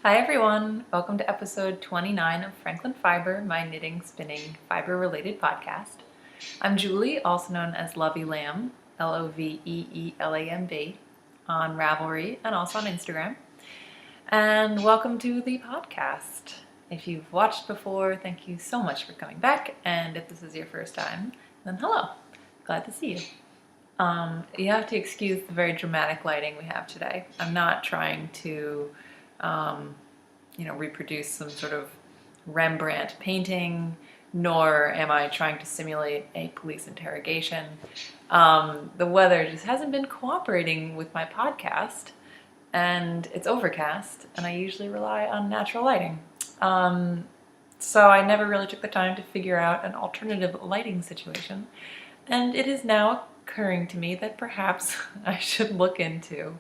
Hi everyone, welcome to episode 29 of Franklin Fiber, my knitting, spinning, fiber-related podcast. I'm Julie, also known as Lovey Lamb, Loveeelamb, on Ravelry and also on Instagram. And welcome to the podcast. If you've watched before, thank you so much for coming back. And if this is your first time, then hello, glad to see you. You have to excuse the very dramatic lighting we have today. I'm not trying to reproduce some sort of Rembrandt painting, nor am I trying to simulate a police interrogation. The weather just hasn't been cooperating with my podcast, and it's overcast, and I usually rely on natural lighting. So I never really took the time to figure out an alternative lighting situation, and it is now occurring to me that perhaps I should look into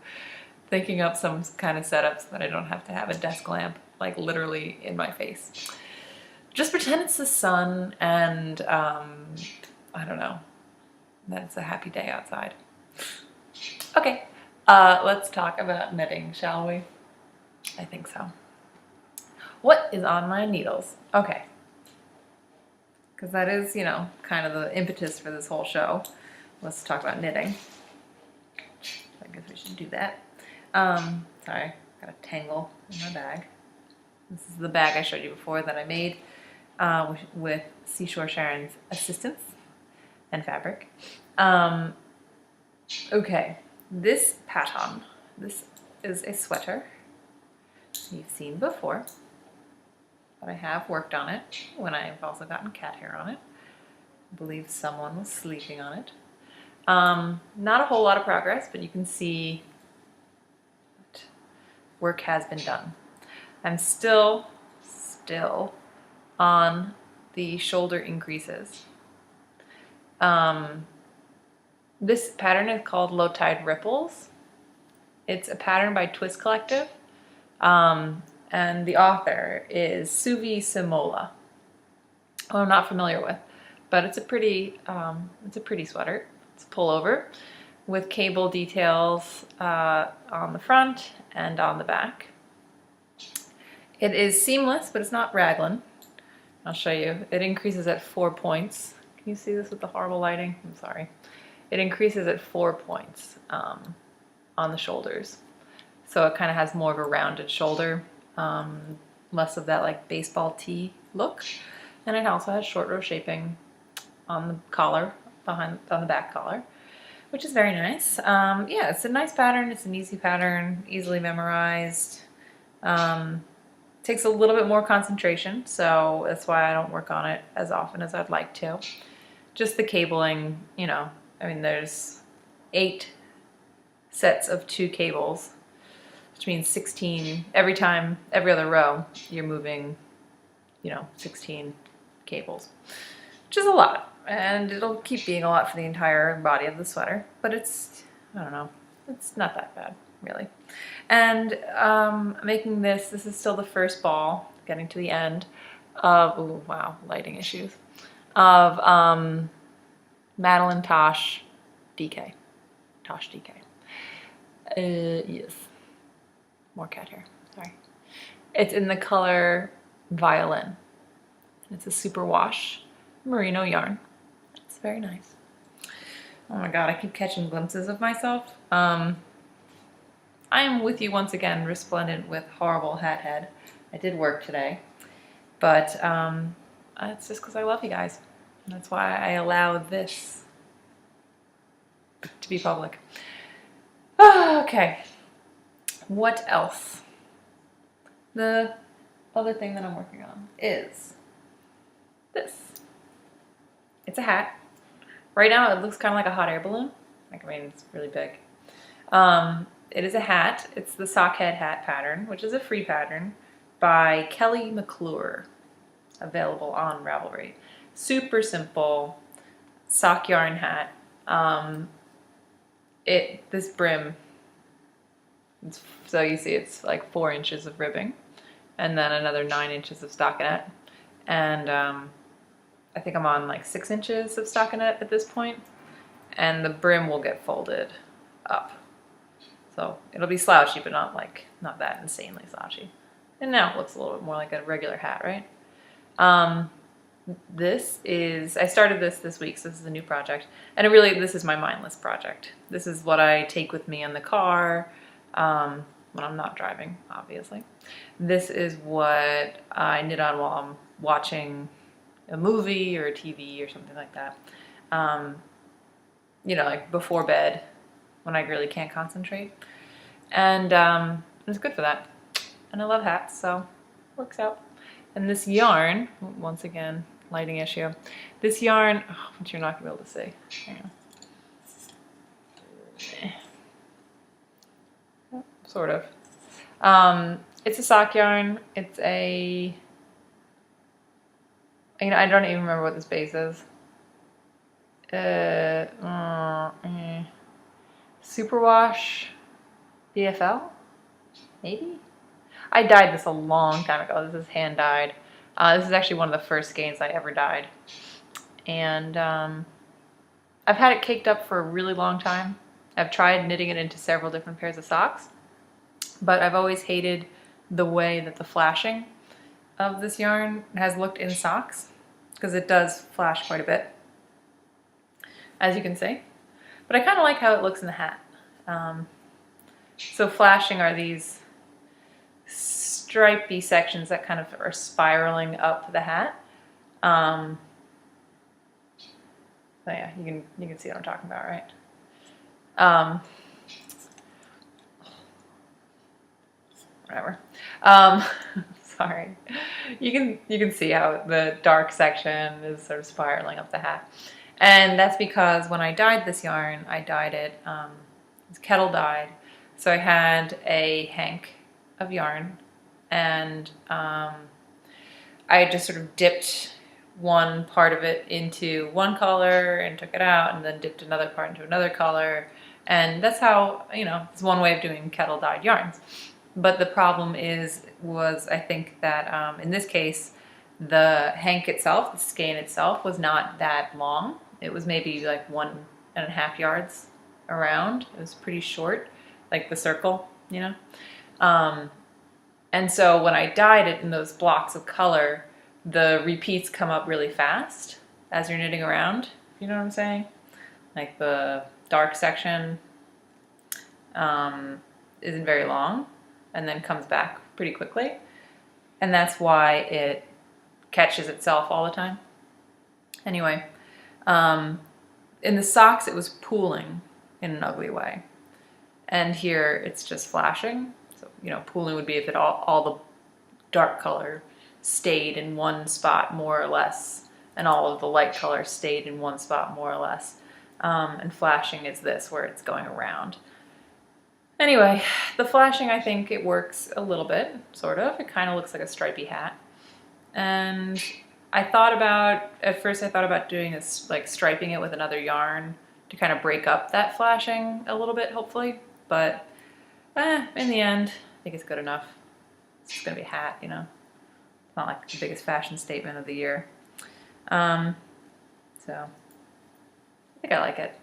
thinking up some kind of setup so that I don't have to have a desk lamp like literally in my face. Just pretend it's the sun and I don't know, that it's a happy day outside. Okay, let's talk about knitting, shall we? I think so. What is on my needles? Okay, because that is, kind of the impetus for this whole show. Let's talk about knitting. I guess we should do that. Sorry, got a tangle in my bag. This is the bag I showed you before that I made with Seashore Sharon's assistance and fabric. Okay, this pattern, this is a sweater you've seen before, but I have worked on it when I've also gotten cat hair on it. I believe someone was sleeping on it. Not a whole lot of progress, but you can see that work has been done. I'm still on the shoulder increases. This pattern is called Low Tide Ripples. It's a pattern by Twist Collective, and the author is Suvi Simola, who I'm not familiar with, but it's a pretty sweater. It's a pullover with cable details on the front and on the back. It is seamless, but it's not raglan. I'll show you. It increases at 4 points. Can you see this with the horrible lighting? I'm sorry. It increases at 4 points on the shoulders. So it kind of has more of a rounded shoulder, less of that like baseball tee look. And it also has short row shaping on the collar, on the back collar, which is very nice. Yeah, it's a nice pattern. It's an easy pattern, easily memorized. Takes a little bit more concentration, so that's why I don't work on it as often as I'd like to. Just the cabling, there's 8 sets of 2 cables, which means 16, every other row, you're moving, 16 cables, which is a lot, and it'll keep being a lot for the entire body of the sweater, but it's not that bad, really. And making this is still the first ball, getting to the end of, oh wow, lighting issues, of Madeline Tosh DK. Tosh DK. Yes. More cat hair, sorry. It's in the color Violin. It's a super wash merino yarn. It's very nice. Oh my god, I keep catching glimpses of myself. I am with you once again, resplendent with horrible hat head. I did work today, but it's just because I love you guys. That's why I allow this to be public. Okay, what else? The other thing that I'm working on is this. It's a hat. Right now it looks kind of like a hot air balloon. It's really big. It is a hat. It's the Sockhead hat pattern, which is a free pattern by Kelly McClure, available on Ravelry. Super simple sock yarn hat. This brim, so you see it's like 4 inches of ribbing and then another 9 inches of stockinette. And I think I'm on like 6 inches of stockinette at this point, and the brim will get folded up. So it'll be slouchy, but not that insanely slouchy. And now it looks a little bit more like a regular hat, right? I started this week, so this is a new project. And this is my mindless project. This is what I take with me in the car when I'm not driving, obviously. This is what I knit on while I'm watching a movie or a TV or something like that. Like before bed when I really can't concentrate. And it's good for that. And I love hats, so it works out. And this yarn, once again, lighting issue. This yarn, which you're not gonna be able to see. Hang on. Sort of. It's a sock yarn. It's I don't even remember what this base is. Superwash BFL, maybe? I dyed this a long time ago. This is hand dyed. This is actually one of the first skeins I ever dyed. And I've had it caked up for a really long time. I've tried knitting it into several different pairs of socks, but I've always hated the way that the flashing of this yarn has looked in socks, because it does flash quite a bit, as you can see. But I kind of like how it looks in the hat. So flashing are these stripy sections that kind of are spiraling up the hat. So yeah, you can see what I'm talking about, right? Whatever. Sorry. You can see how the dark section is sort of spiraling up the hat. And that's because when I dyed this yarn, I dyed it, it's kettle dyed. So I had a hank of yarn, and I just sort of dipped one part of it into one color and took it out, and then dipped another part into another color. And that's how, it's one way of doing kettle dyed yarns. But the problem was I think that in this case, the hank itself, the skein itself, was not that long. It was maybe like 1.5 yards around. It was pretty short, like the circle, And so when I dyed it in those blocks of color, the repeats come up really fast as you're knitting around. You know what I'm saying? Like the dark section isn't very long and then comes back pretty quickly. And that's why it catches itself all the time. Anyway, in the socks it was pooling in an ugly way. And here it's just flashing. So, pooling would be if all the dark color stayed in one spot more or less, and all of the light color stayed in one spot more or less. And flashing is this, where it's going around. Anyway, the flashing, I think it works a little bit, sort of. It kind of looks like a stripy hat. And at first I thought about doing this, like striping it with another yarn to kind of break up that flashing a little bit, hopefully. But in the end, I think it's good enough. It's just gonna be a hat, It's not like the biggest fashion statement of the year. So I think I like it.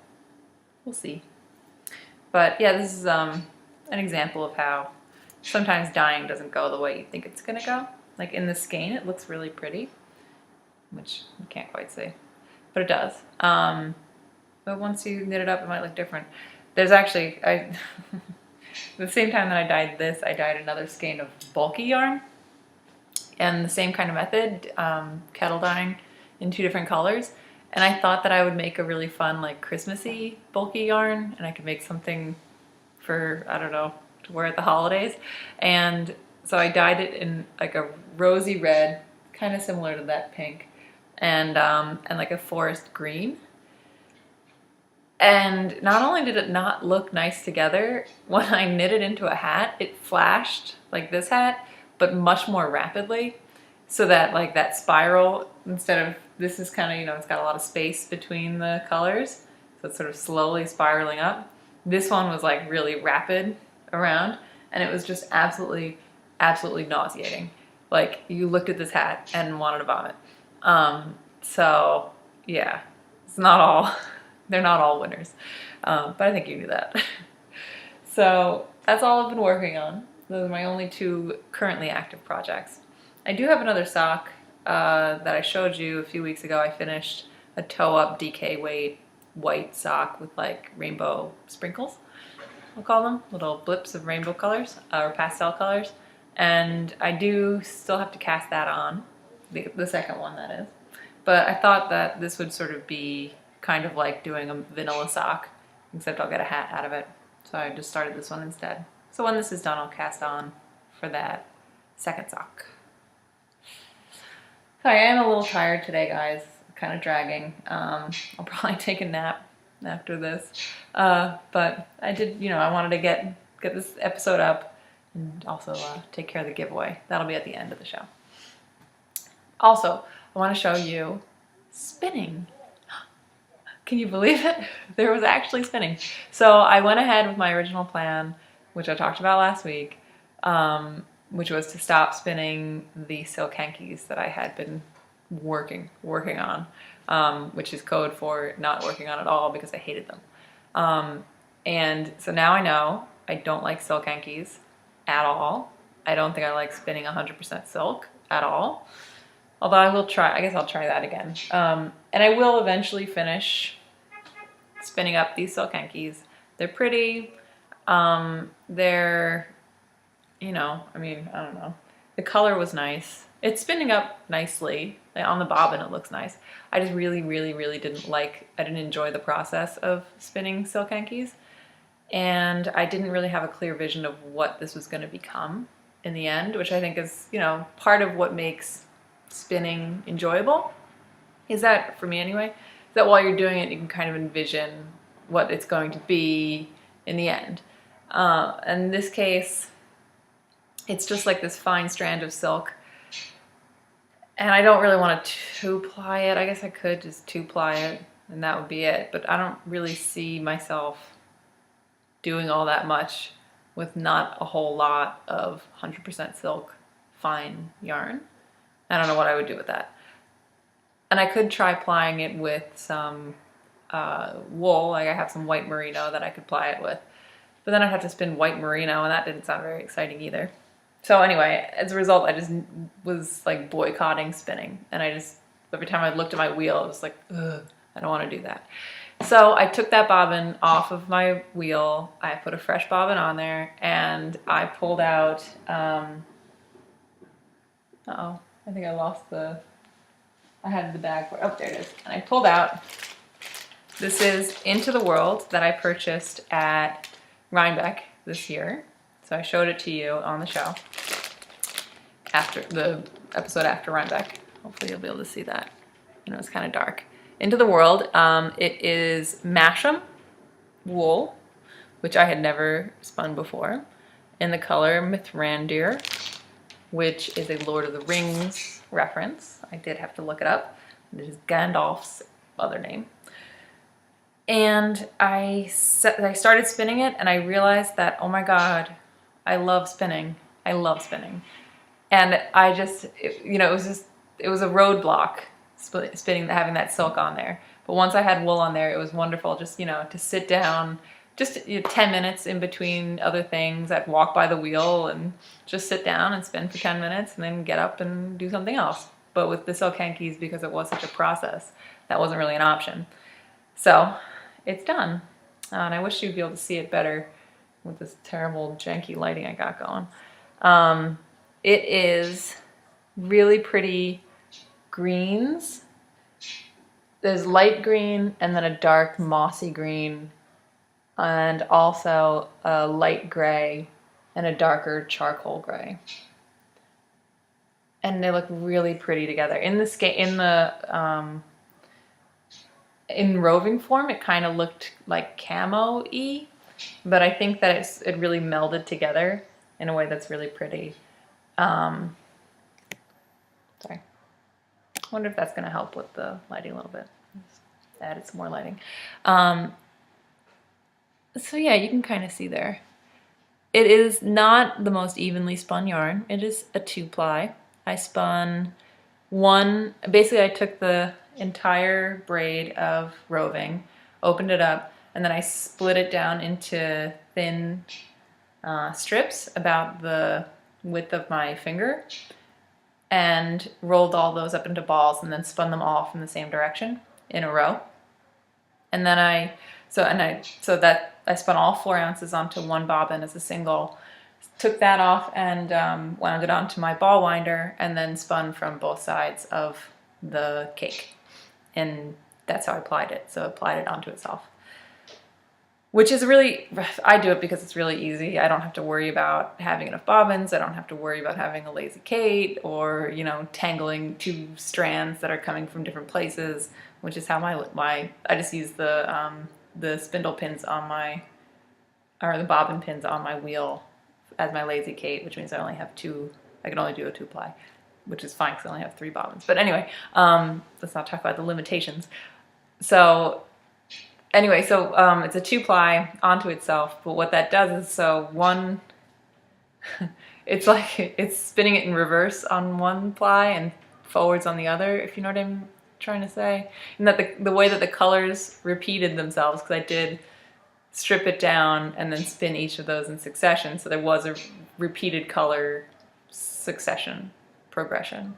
We'll see. But yeah, this is an example of how sometimes dyeing doesn't go the way you think it's gonna go. Like in the skein, it looks really pretty, which you can't quite see, but it does. But once you knit it up, it might look different. There's actually, the same time that I dyed this, I dyed another skein of bulky yarn, and the same kind of method, kettle dyeing in 2 different colors. And I thought that I would make a really fun, like Christmassy bulky yarn, and I could make something for, I don't know, to wear at the holidays. And so I dyed it in like a rosy red, kind of similar to that pink, and like a forest green. And not only did it not look nice together, when I knit it into a hat, it flashed like this hat, but much more rapidly. So that like that spiral, instead of, this is kind of, it's got a lot of space between the colors. So it's sort of slowly spiraling up. This one was like really rapid around, and it was just absolutely, absolutely nauseating. Like you looked at this hat and wanted to vomit. So yeah, they're not all winners. But I think you knew that. So that's all I've been working on. Those are my only two currently active projects. I do have another sock that I showed you a few weeks ago. I finished a toe-up DK weight white sock with like rainbow sprinkles, we'll call them, little blips of rainbow colors or pastel colors. And I do still have to cast that on, the second one that is. But I thought that this would sort of be kind of like doing a vanilla sock, except I'll get a hat out of it. So I just started this one instead. So when this is done, I'll cast on for that second sock. So I am a little tired today, guys. Kind of dragging. I'll probably take a nap after this. But I did, I wanted to get this episode up and also take care of the giveaway. That'll be at the end of the show. Also, I want to show you spinning. Can you believe it? There was actually spinning. So I went ahead with my original plan, which I talked about last week, which was to stop spinning the silk hankies that I had been working on, which is code for not working on at all because I hated them. And so now I know I don't like silk hankies at all. I don't think I like spinning 100% silk at all. Although I guess I'll try that again. And I will eventually finish spinning up these silk hankies. They're pretty. They're, I don't know. The color was nice. It's spinning up nicely. Like on the bobbin, it looks nice. I just really, really, really I didn't enjoy the process of spinning silk hankies. And I didn't really have a clear vision of what this was going to become in the end, which I think is, part of what makes spinning enjoyable. Is that, for me anyway, that while you're doing it, you can kind of envision what it's going to be in the end. In this case, it's just like this fine strand of silk. And I don't really want to two-ply it. I guess I could just two-ply it and that would be it. But I don't really see myself doing all that much with not a whole lot of 100% silk fine yarn. I don't know what I would do with that. And I could try plying it with some wool. Like I have some white merino that I could ply it with. But then I'd have to spin white merino, and that didn't sound very exciting either. So anyway, as a result, I just was like boycotting spinning. And every time I looked at my wheel, I was like, ugh, I don't want to do that. So I took that bobbin off of my wheel. I put a fresh bobbin on there, and I pulled out, I think I lost I had the bag oh, there it is. And I pulled out, this is Into the World that I purchased at Rhinebeck this year. So I showed it to you on the show after the episode after Rhinebeck. Hopefully you'll be able to see that. It's kind of dark. Into the World, it is Masham wool, which I had never spun before, in the color Mithrandir, which is a Lord of the Rings reference. I did have to look it up. It is Gandalf's other name. And I started spinning it, and I realized that, oh my God, I love spinning. I love spinning. And I just, it was a roadblock spinning, having that silk on there. But once I had wool on there, it was wonderful just, to sit down, just 10 minutes in between other things. I'd walk by the wheel and just sit down and spin for 10 minutes and then get up and do something else. But with the silk hankies, because it was such a process, that wasn't really an option. So it's done. And I wish you'd be able to see it better with this terrible janky lighting I got going. It is really pretty greens. There's light green and then a dark mossy green, and also a light gray and a darker charcoal gray. And they look really pretty together. In roving form, it kind of looked like camo-y, but I think that it really melded together in a way that's really pretty. Sorry. I wonder if that's going to help with the lighting a little bit. Just added some more lighting. So yeah, you can kind of see there. It is not the most evenly spun yarn. It is a 2-ply. I spun basically I took the entire braid of roving, opened it up, and then I split it down into thin strips about the width of my finger and rolled all those up into balls and then spun them all from the same direction in a row. And then I spun all 4 ounces onto one bobbin as a single, took that off and wound it onto my ball winder, and then spun from both sides of the cake. And that's how I applied it. So I applied it onto itself. Which is really, I do it because it's really easy. I don't have to worry about having enough bobbins. I don't have to worry about having a lazy Kate or, you know, tangling 2 strands that are coming from different places, which is how I just use the spindle pins on my, or the bobbin pins on my wheel as my lazy Kate, which means I only have 2, I can only do a 2-ply, which is fine because I only have 3 bobbins. But anyway, let's not talk about the limitations. So anyway, so it's a 2-ply onto itself, but what that does is, so one, it's like it's spinning it in reverse on one ply and forwards on the other, if you know what I'm trying to say. And that the way that the colors repeated themselves, because I did strip it down and then spin each of those in succession, so there was a repeated color succession progression.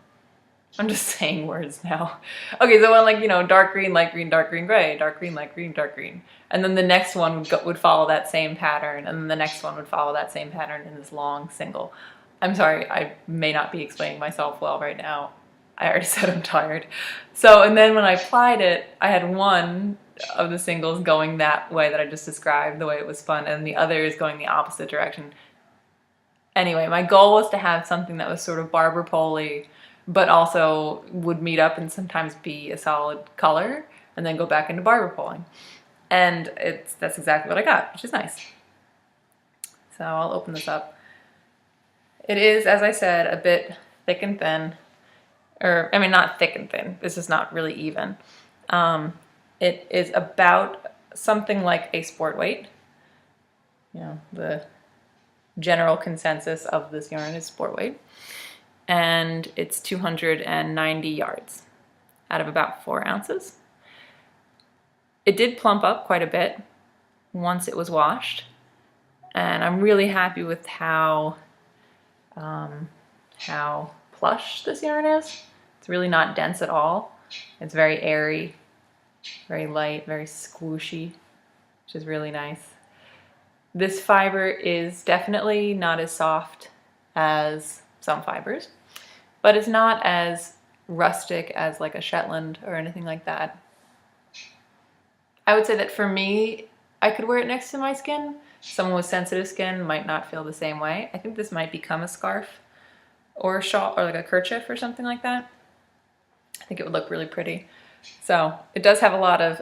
I'm just saying words now. Okay, so I went like, you know, dark green, light green, dark green, gray, dark green, light green, dark green. And then the next one would follow that same pattern, and then the next one would follow that same pattern in this long single. I'm sorry, I may not be explaining myself well right now. I already said I'm tired. So, and then when I applied it, I had one of the singles going that way that I just described, the way it was spun, and the other is going the opposite direction. Anyway, my goal was to have something that was sort of barber pole-y, but also would meet up and sometimes be a solid color and then go back into barber poling. And that's exactly what I got, which is nice. So I'll open this up. It is, as I said, a bit thick and thin. Or, I mean, not thick and thin. This is not really even. It is about something like a sport weight. You know, the general consensus of this yarn is sport weight. And it's 290 yards out of about 4 ounces. It did plump up quite a bit once it was washed, and I'm really happy with how plush this yarn is. It's really not dense at all. It's very airy, very light, very squishy, which is really nice. This fiber is definitely not as soft as some fibers, but it's not as rustic as like a Shetland or anything like that. I would say that for me, I could wear it next to my skin. Someone with sensitive skin might not feel the same way. I think this might become a scarf or a shawl or like a kerchief or something like that. I think it would look really pretty. So it does have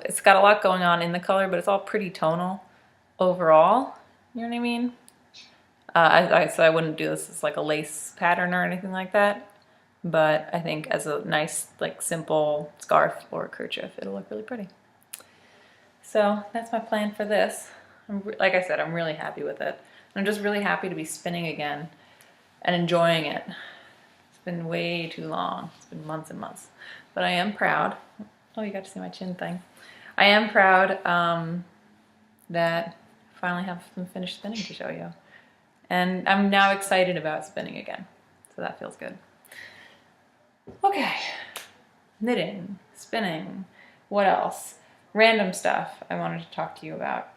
it's got a lot going on in the color, but it's all pretty tonal overall. You know what I mean? So I wouldn't do this as like a lace pattern or anything like that. But I think as a nice, like simple scarf or kerchief, it'll look really pretty. So that's my plan for this. Like I said, I'm really happy with it. I'm just really happy to be spinning again and enjoying it. It's been way too long. It's been months and months. But I am proud. Oh, you got to see my chin thing. I am proud that I finally have some finished spinning to show you. And I'm now excited about spinning again. So that feels good. Okay. Knitting, spinning, what else? Random stuff I wanted to talk to you about.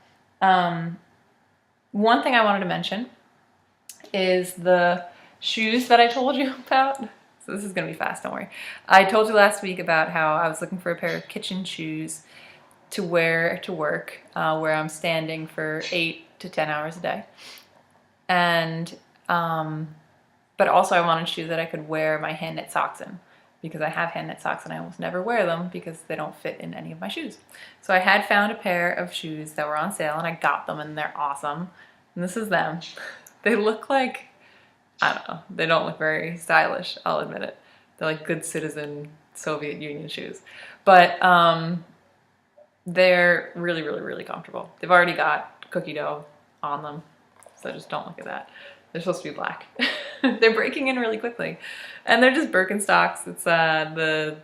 One thing I wanted to mention is the shoes that I told you about. So this is going to be fast, don't worry. I told you last week about how I was looking for a pair of kitchen shoes to wear to work, where I'm standing for 8 to 10 hours a day. And, but also I wanted shoes that I could wear my hand knit socks in, because I have hand knit socks and I almost never wear them because they don't fit in any of my shoes. So I had found a pair of shoes that were on sale and I got them and they're awesome. And this is them. They look like, I don't know, they don't look very stylish, I'll admit it. They're like good citizen Soviet Union shoes. But they're really, really, really comfortable. They've already got cookie dough on them, so just don't look at that. They're supposed to be black. They're breaking in really quickly. And they're just Birkenstocks. It's the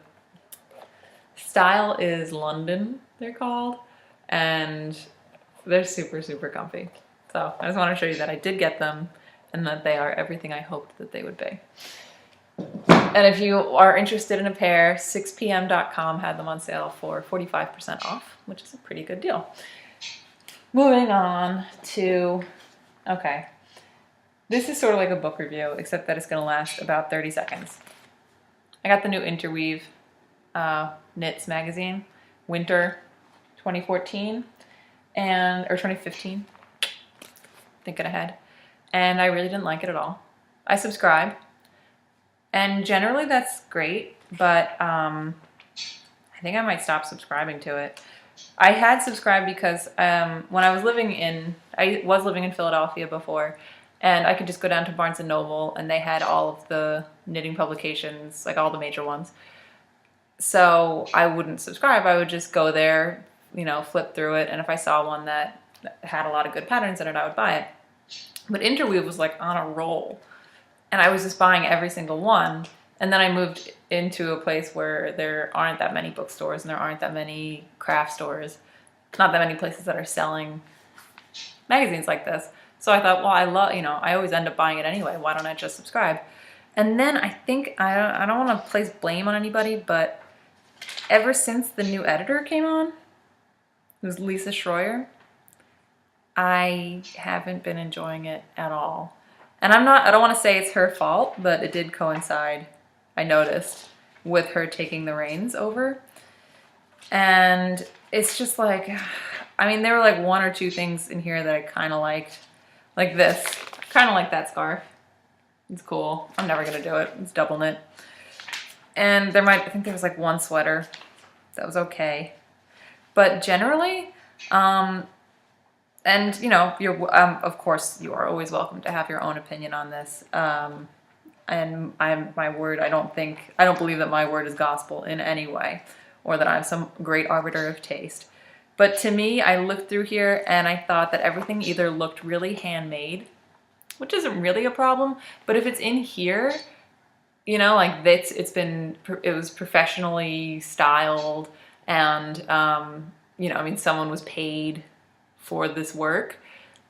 style is London, they're called. And they're super, super comfy. So I just want to show you that I did get them and that they are everything I hoped that they would be. And if you are interested in a pair, 6pm.com had them on sale for 45% off, which is a pretty good deal. Moving on to, okay, this is sort of like a book review, except that it's going to last about 30 seconds. I got the new Interweave Knits magazine, Winter 2014, or 2015, thinking ahead, and I really didn't like it at all. I subscribe, and generally that's great, but I think I might stop subscribing to it. I had subscribed because when I was living in Philadelphia before, and I could just go down to Barnes & Noble, and they had all of the knitting publications, like all the major ones. So I wouldn't subscribe. I would just go there, you know, flip through it, and if I saw one that had a lot of good patterns in it, I would buy it. But Interweave was like on a roll, and I was just buying every single one. And then I moved into a place where there aren't that many bookstores and there aren't that many craft stores, not that many places that are selling magazines like this. So I thought, well, I always end up buying it anyway. Why don't I just subscribe? And then I think, I don't want to place blame on anybody, but ever since the new editor came on, it was Lisa Schroyer, I haven't been enjoying it at all. And I don't want to say it's her fault, but it did coincide, I noticed, with her taking the reins over. And it's just like, I mean, there were like one or two things in here that I kind of liked. Like this. Kind of like that scarf. It's cool. I'm never going to do it. It's double knit. And I think there was like one sweater that was okay. But generally, and you know, of course, you are always welcome to have your own opinion on this. And my word, I don't believe that my word is gospel in any way, or that I'm some great arbiter of taste. But to me, I looked through here and I thought that everything either looked really handmade, which isn't really a problem, but if it's in here, you know, like this, it was professionally styled, and you know, I mean, someone was paid for this work.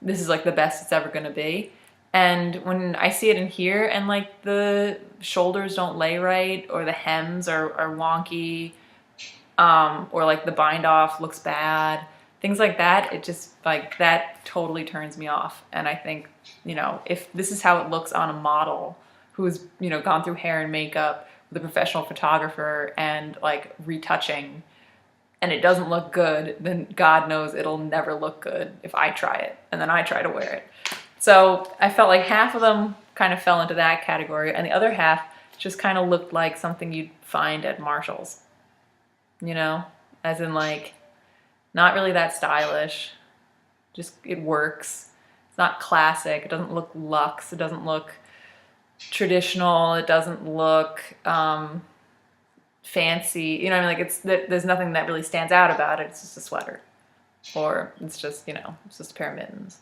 This is like the best it's ever going to be. And when I see it in here and like the shoulders don't lay right, or the hems are wonky, or like the bind off looks bad, things like that, it just like that totally turns me off. And I think, you know, if this is how it looks on a model who's, you know, gone through hair and makeup with a professional photographer and like retouching, and it doesn't look good, then God knows it'll never look good if I try it and then I try to wear it. So I felt like half of them kind of fell into that category, and the other half just kind of looked like something you'd find at Marshall's. You know, as in like, not really that stylish, just it works. It's not classic, it doesn't look luxe, it doesn't look traditional, it doesn't look fancy, you know what I mean? Like there's nothing that really stands out about it. It's just a sweater, or it's just, you know, it's just a pair of mittens.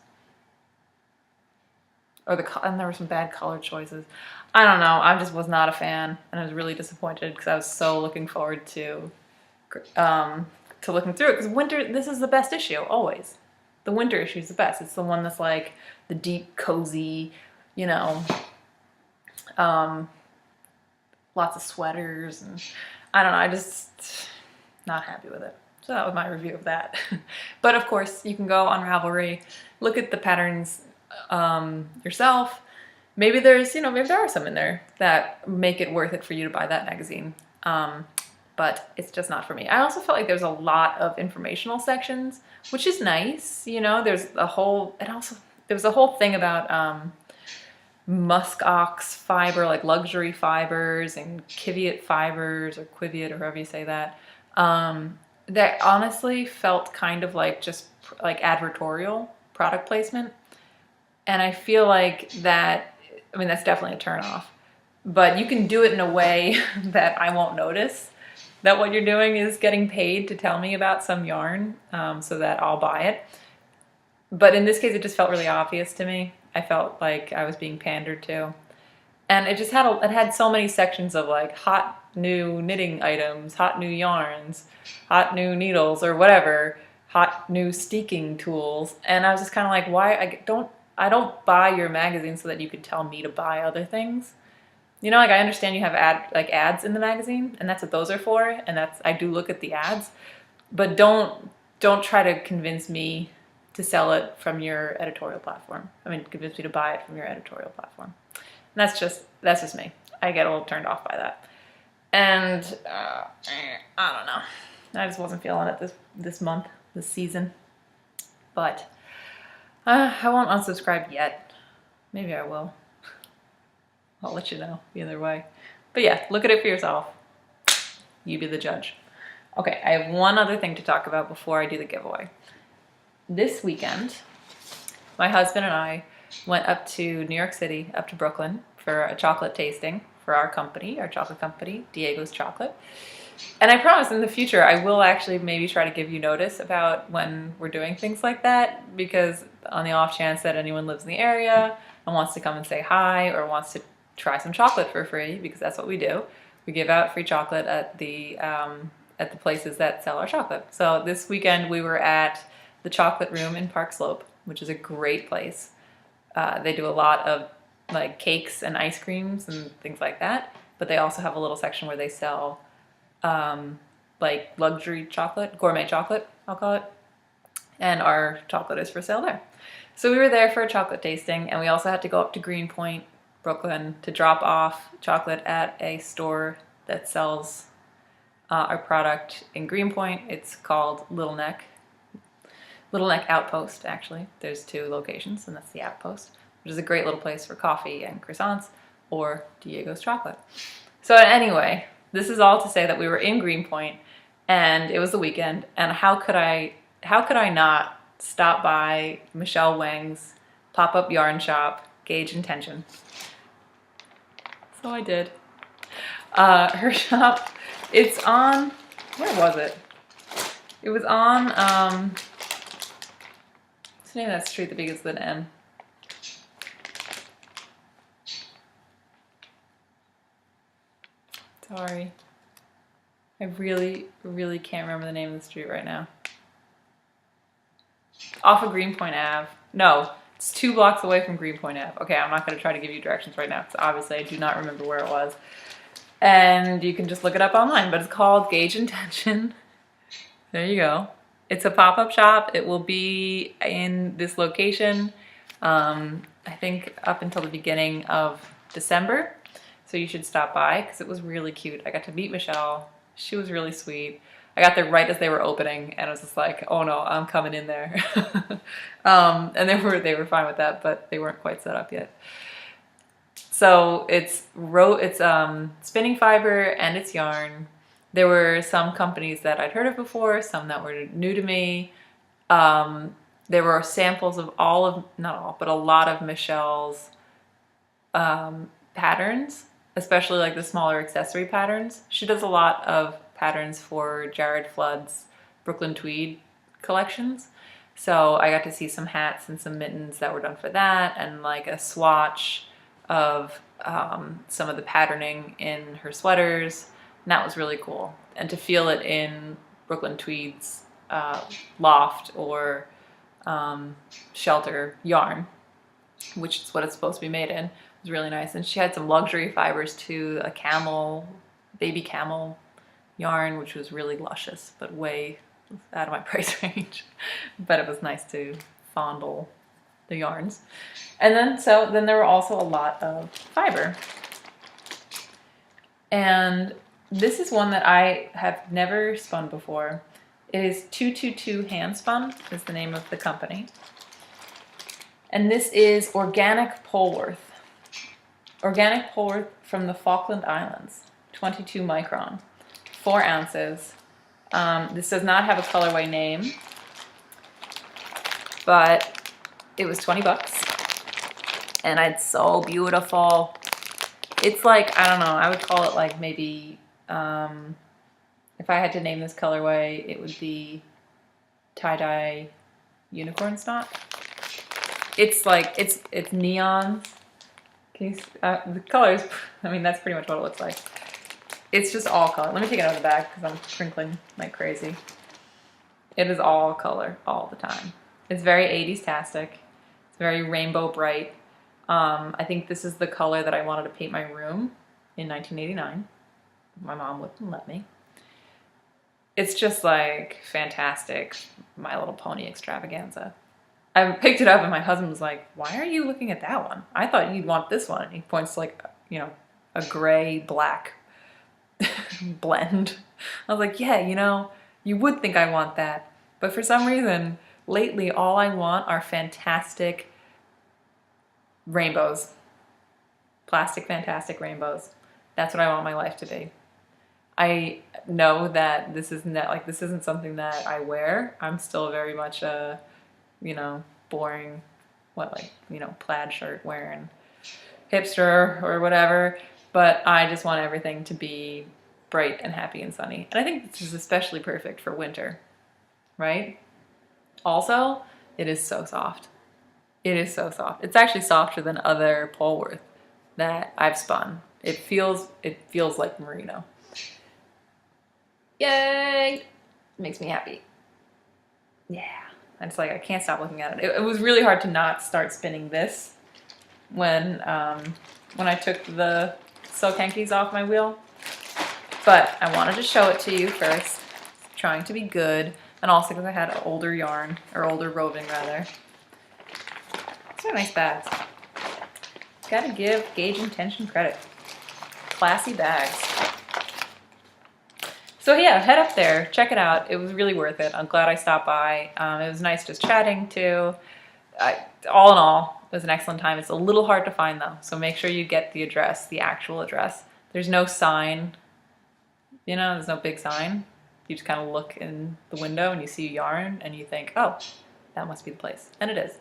And there were some bad color choices. I don't know, I just was not a fan, and I was really disappointed because I was so looking forward to looking through it, because winter, this is the best issue, always. The winter issue is the best. It's the one that's like the deep, cozy, you know, lots of sweaters, and I don't know, I just not happy with it. So that was my review of that. But of course, you can go on Ravelry, look at the patterns yourself. Maybe there's, you know, maybe there are some in there that make it worth it for you to buy that magazine. But it's just not for me. I also felt like there's a lot of informational sections, which is nice. You know, there was a whole thing about musk ox fiber, like luxury fibers, and Kiviot fibers, or Quiviot, or however you say that. That honestly felt kind of like just like advertorial product placement. And I feel like that, I mean, that's definitely a turnoff. But you can do it in a way that I won't notice that what you're doing is getting paid to tell me about some yarn, so that I'll buy it. But in this case, it just felt really obvious to me. I felt like I was being pandered to. And it just had so many sections of like hot new knitting items, hot new yarns, hot new needles, or whatever, hot new steaking tools. And I was just kind of like, why? I don't buy your magazine so that you can tell me to buy other things. You know, like I understand you have ads in the magazine, and that's what those are for, and I do look at the ads, but don't try to convince me to sell it from your editorial platform. I mean, convince me to buy it from your editorial platform. And that's just me. I get a little turned off by that, and I don't know. I just wasn't feeling it this month, this season. But I won't unsubscribe yet. Maybe I will. I'll let you know either way. But yeah, look at it for yourself. You be the judge. Okay, I have one other thing to talk about before I do the giveaway. This weekend, my husband and I went up to New York City, up to Brooklyn, for a chocolate tasting for our company, our chocolate company, Diego's Chocolate. And I promise in the future, I will actually maybe try to give you notice about when we're doing things like that, because on the off chance that anyone lives in the area and wants to come and say hi or wants to try some chocolate for free, because that's what we do. We give out free chocolate at the places that sell our chocolate. So this weekend we were at the Chocolate Room in Park Slope, which is a great place. They do a lot of like cakes and ice creams and things like that, but they also have a little section where they sell like luxury chocolate, gourmet chocolate, I'll call it. And our chocolate is for sale there. So we were there for a chocolate tasting, and we also had to go up to Greenpoint, Brooklyn, to drop off chocolate at a store that sells our product in Greenpoint. It's called Little Neck Outpost, actually. There's 2 locations, and that's the Outpost, which is a great little place for coffee and croissants or Diego's chocolate. So anyway, this is all to say that we were in Greenpoint, and it was the weekend, and how could I not stop by Michelle Wang's pop-up yarn shop, Gauge Intention? So I did. Her shop, it's on, where was it? It was on, what's the name of that street that begins with an N? Sorry. I really, really can't remember the name of the street right now. Off of Greenpoint Ave. No, it's 2 blocks away from Greenpoint Ave. Okay, I'm not going to try to give you directions right now because obviously I do not remember where it was. And you can just look it up online, but it's called Gauge Intention. There you go. It's a pop-up shop. It will be in this location, I think up until the beginning of December. So you should stop by because it was really cute. I got to meet Michelle. She was really sweet. I got there right as they were opening, and I was just like, oh no, I'm coming in there. And they were fine with that, but they weren't quite set up yet. So it's spinning fiber and it's yarn. There were some companies that I'd heard of before, some that were new to me. There were samples of not all, but a lot of Michelle's patterns, especially like the smaller accessory patterns. She does a lot of patterns for Jared Flood's Brooklyn Tweed collections. So I got to see some hats and some mittens that were done for that, and like a swatch of some of the patterning in her sweaters. And that was really cool. And to feel it in Brooklyn Tweed's loft or shelter yarn, which is what it's supposed to be made in, was really nice. And she had some luxury fibers too, a baby camel yarn, which was really luscious, but way out of my price range. But it was nice to fondle the yarns. And then there were also a lot of fiber. And this is one that I have never spun before. It is 222 Hand Spun is the name of the company. And this is organic Polworth. Organic Polworth from the Falkland Islands, 22 micron, 4 ounces. This does not have a colorway name, but it was 20 bucks. And it's so beautiful. It's like, I don't know, I would call it like maybe, if I had to name this colorway, it would be tie-dye unicorn snot. It's like, it's neon. Can you, the colors, I mean, that's pretty much what it looks like. It's just all color. Let me take it out of the bag because I'm crinkling like crazy. It is all color all the time. It's very 80s-tastic. It's very rainbow bright. I think this is the color that I wanted to paint my room in 1989. My mom wouldn't let me. It's just like fantastic My Little Pony extravaganza. I picked it up and my husband was like, "Why are you looking at that one? I thought you'd want this one." And he points to like, you know, a gray black blend. I was like, "Yeah, you know, you would think I want that." But for some reason, lately all I want are fantastic rainbows. Plastic fantastic rainbows. That's what I want my life to be. I know that this isn't something that I wear. I'm still very much a, you know, boring, plaid shirt wearing hipster or whatever. But I just want everything to be bright and happy and sunny. And I think this is especially perfect for winter, right? Also, it is so soft. It is so soft. It's actually softer than other Polworth that I've spun. It feels like merino. Yay! Makes me happy. Yeah. I can't stop looking at it. It was really hard to not start spinning this when I took the silk hankies off my wheel. But I wanted to show it to you first, trying to be good, and also because I had older yarn, or older roving rather. These are nice bags. Gotta give Gauge and Tension credit. Classy bags. So yeah, head up there, check it out. It was really worth it. I'm glad I stopped by. It was nice just chatting too. All in all, it was an excellent time. It's a little hard to find though, so make sure you get the address, the actual address. There's no sign, there's no big sign. You just kind of look in the window and you see yarn and you think, oh, that must be the place. And it is.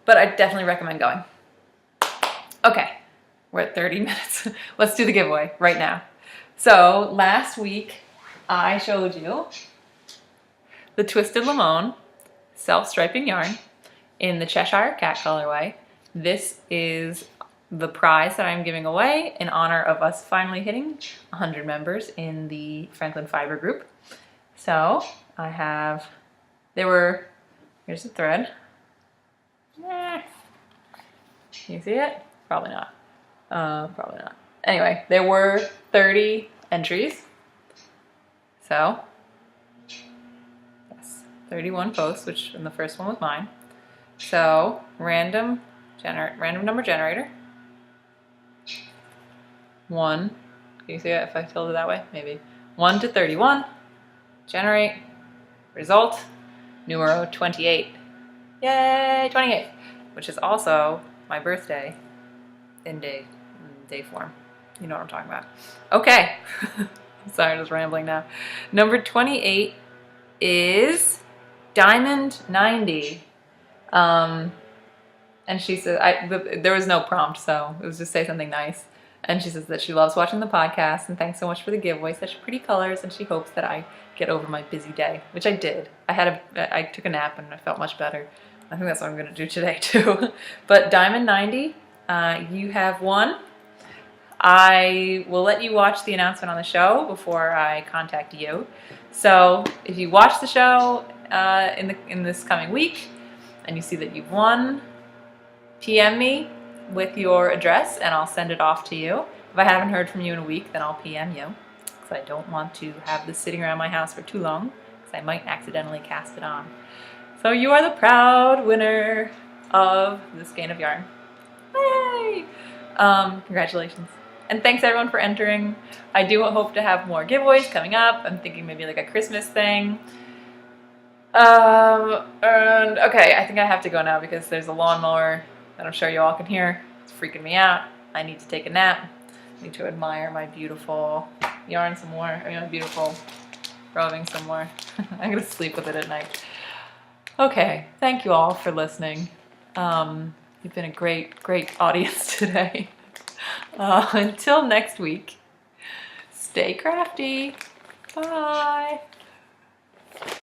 But I definitely recommend going. Okay, we're at 30 minutes. Let's do the giveaway right now. So last week, I showed you the Twisted Limon self-striping yarn in the Cheshire Cat colorway. This is the prize that I'm giving away in honor of us finally hitting 100 members in the Franklin Fiber group. So here's the thread. Can you see it? Probably not. Probably not. Anyway, there were 30 entries. So, yes, 31 posts, and the first one was mine. So, random number generator. 1, can you see it if I tilt it that way? Maybe. 1 to 31. Generate. Result. Numero 28. Yay, 28. Which is also my birthday in day form. You know what I'm talking about. Okay. Sorry, I'm just rambling now. Number 28 is Diamond 90. And she said, there was no prompt, so it was just say something nice. And she says that she loves watching the podcast and thanks so much for the giveaway, such pretty colors, and she hopes that I get over my busy day, which I did. I took a nap and I felt much better. I think that's what I'm gonna do today too. But Diamond 90, you have won. I will let you watch the announcement on the show before I contact you. So if you watch the show in this coming week and you see that you've won, PM me with your address and I'll send it off to you. If I haven't heard from you in a week, then I'll PM you because I don't want to have this sitting around my house for too long because I might accidentally cast it on. So you are the proud winner of the skein of yarn. Yay! Congratulations. And thanks everyone for entering. I do hope to have more giveaways coming up. I'm thinking maybe like a Christmas thing. And okay, I think I have to go now because there's a lawnmower that I'm sure you all can hear. It's freaking me out. I need to take a nap. I need to admire my beautiful yarn some more. My beautiful roving some more. I'm gonna sleep with it at night. Okay, thank you all for listening. You've been a great audience today. Until next week, stay crafty. Bye.